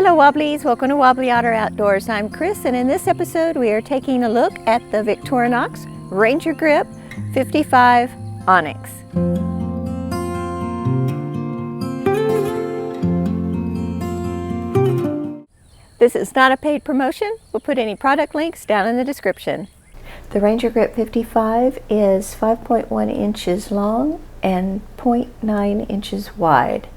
Hello Wobblies, welcome to Wobbly Otter Outdoors. I'm Chris, and in this episode we are taking a look at the Victorinox Ranger Grip 55 Onyx. This is not a paid promotion. We'll put any product links down in the description. The Ranger Grip 55 is 5.1 inches long and 0.9 inches wide.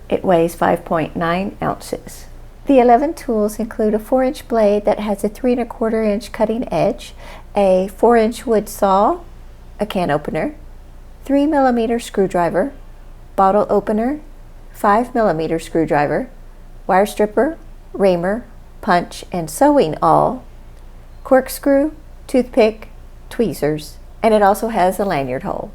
It weighs 5.9 ounces. The 11 tools include a 4-inch blade that has a 3 1/4 inch cutting edge, a 4-inch wood saw, a can opener, 3 mm screwdriver, bottle opener, 5 mm screwdriver, wire stripper, reamer, punch and sewing awl, corkscrew, toothpick, tweezers, and it also has a lanyard hole.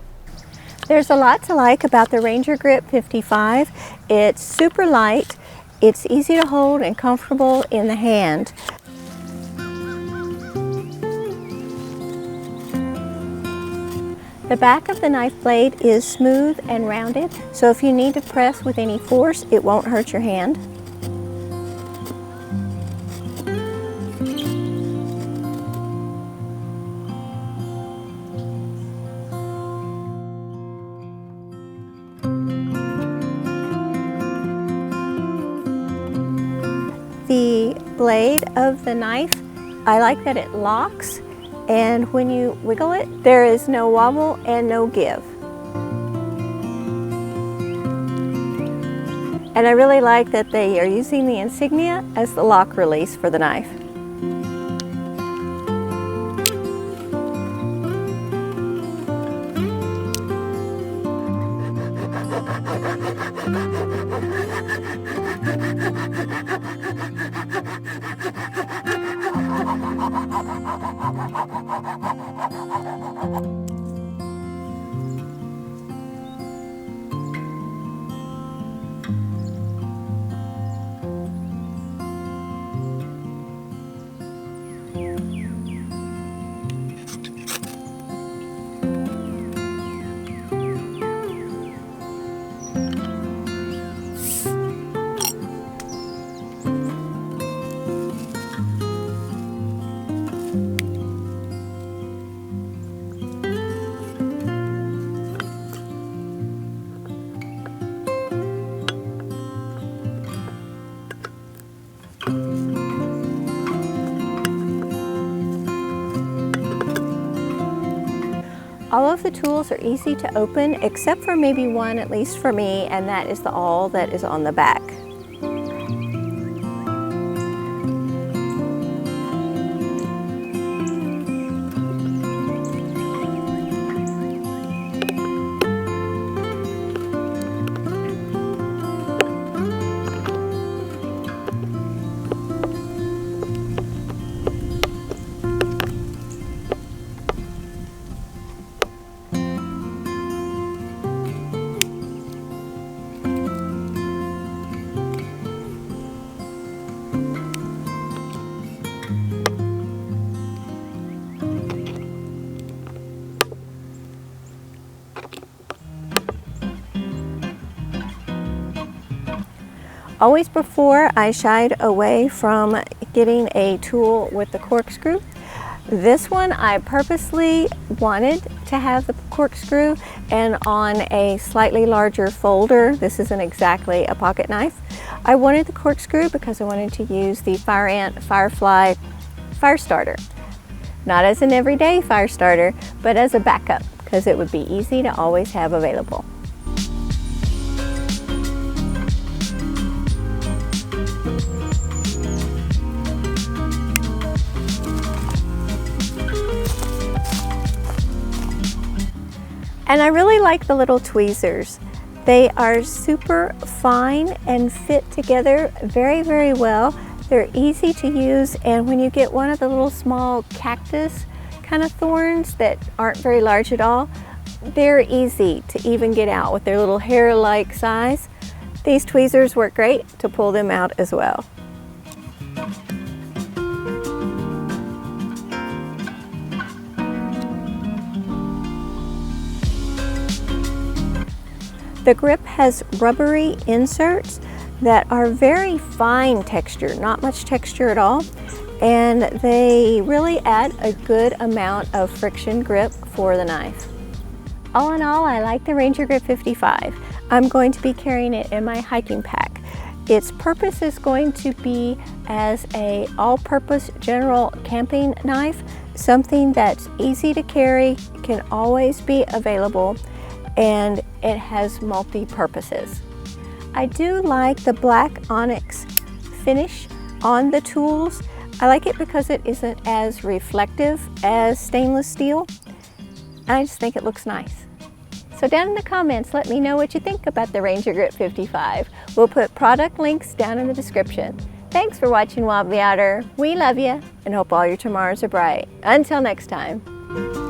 There's a lot to like about the Ranger Grip 55. It's super light. It's easy to hold and comfortable in the hand. The back of the knife blade is smooth and rounded, so if you need to press with any force, it won't hurt your hand. The blade of the knife, I like that it locks, and when you wiggle it, there is no wobble and no give. And I really like that they are using the insignia as the lock release for the knife. All of the tools are easy to open, except for maybe one, at least for me, and that is the awl that is on the back. Always before, I shied away from getting a tool with the corkscrew. This one I purposely wanted to have the corkscrew, and on a slightly larger folder, this isn't exactly a pocket knife, I wanted the corkscrew because I wanted to use the Fire Ant Firefly Firestarter. Not as an everyday fire starter, but as a backup, because it would be easy to always have available. And I really like the little tweezers. They are super fine and fit together very, very well. They're easy to use, and when you get one of the little small cactus kind of thorns that aren't very large at all, they're easy to even get out with their little hair-like size. These tweezers work great to pull them out as well. The grip has rubbery inserts that are very fine texture, not much texture at all, and they really add a good amount of friction grip for the knife. All in all, I like the Ranger Grip 55. I'm going to be carrying it in my hiking pack. Its purpose is going to be as a all-purpose general camping knife, something that's easy to carry, can always be available, and it has multi-purposes. I do like the black onyx finish on the tools. I like it because it isn't as reflective as stainless steel, and I just think it looks nice. So down in the comments, let me know what you think about the Ranger Grip 55. We'll put product links down in the description. Thanks for watching Wobbly Otter. We love you and hope all your tomorrows are bright. Until next time.